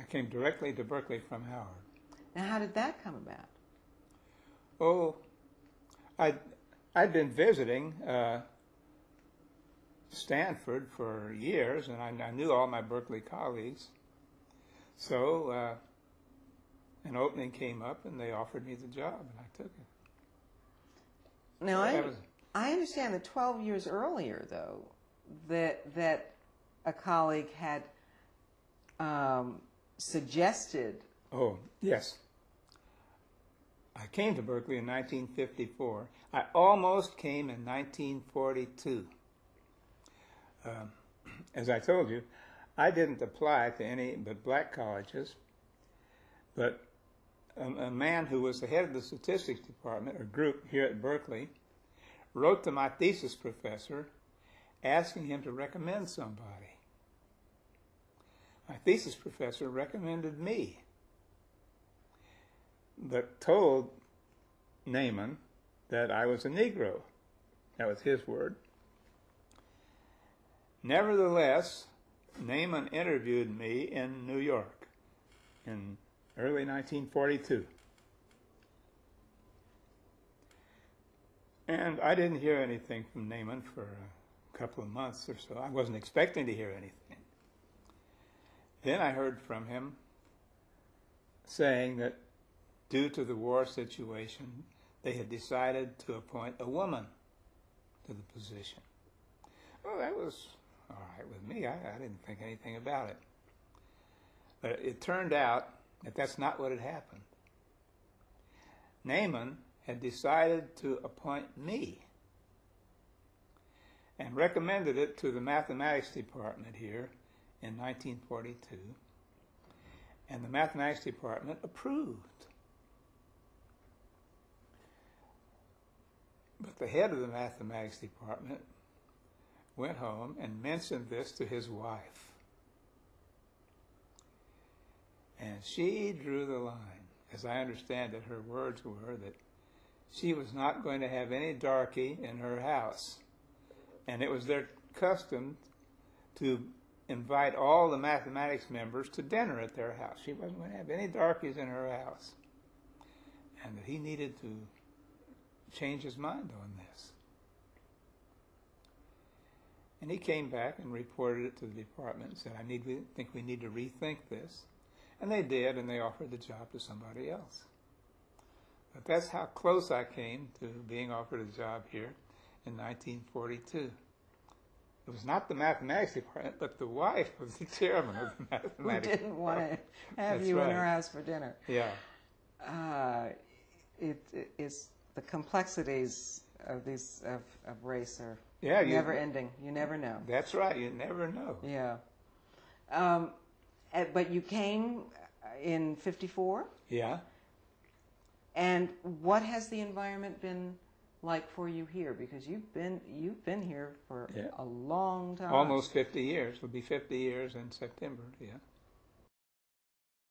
I came directly to Berkeley from Howard. Now, how did that come about? Oh, I'd been visiting Stanford for years, and I knew all my Berkeley colleagues. So an opening came up, and they offered me the job, and I took it. Now, I understand that 12 years earlier, though, that a colleague had suggested. Oh, yes. I came to Berkeley in 1954. I almost came in 1942. As I told you, I didn't apply to any but black colleges, but a man who was the head of the statistics department or group here at Berkeley wrote to my thesis professor asking him to recommend somebody. My thesis professor recommended me, but told Naaman that I was a Negro. That was his word. Nevertheless, Naaman interviewed me in New York in early 1942. And I didn't hear anything from Naaman for a couple of months or so. I wasn't expecting to hear anything. Then I heard from him saying that due to the war situation, they had decided to appoint a woman to the position. Well, that was all right with me. I didn't think anything about it. But it turned out that that's not what had happened. Naaman had decided to appoint me and recommended it to the mathematics department here in 1942. And the mathematics department approved. But the head of the mathematics department went home and mentioned this to his wife. And she drew the line. As I understand it, her words were that she was not going to have any darky in her house. And it was their custom to invite all the mathematics members to dinner at their house. She wasn't going to have any darkies in her house. And that he needed to change his mind on this. And he came back and reported it to the department and said, I think we need to rethink this. And they did, and they offered the job to somebody else. But that's how close I came to being offered a job here in 1942. It was not the mathematics department, but the wife of the chairman of the mathematics Who didn't want to have That's you right. in her house for dinner. Yeah. It's the complexities of these of race are Yeah, never ending. You never know. That's right. You never know. Yeah. But you came in '54. Yeah. And what has the environment been like for you here? Because you've been here for a long time. Almost 50 years. It'll be 50 years in September. Yeah.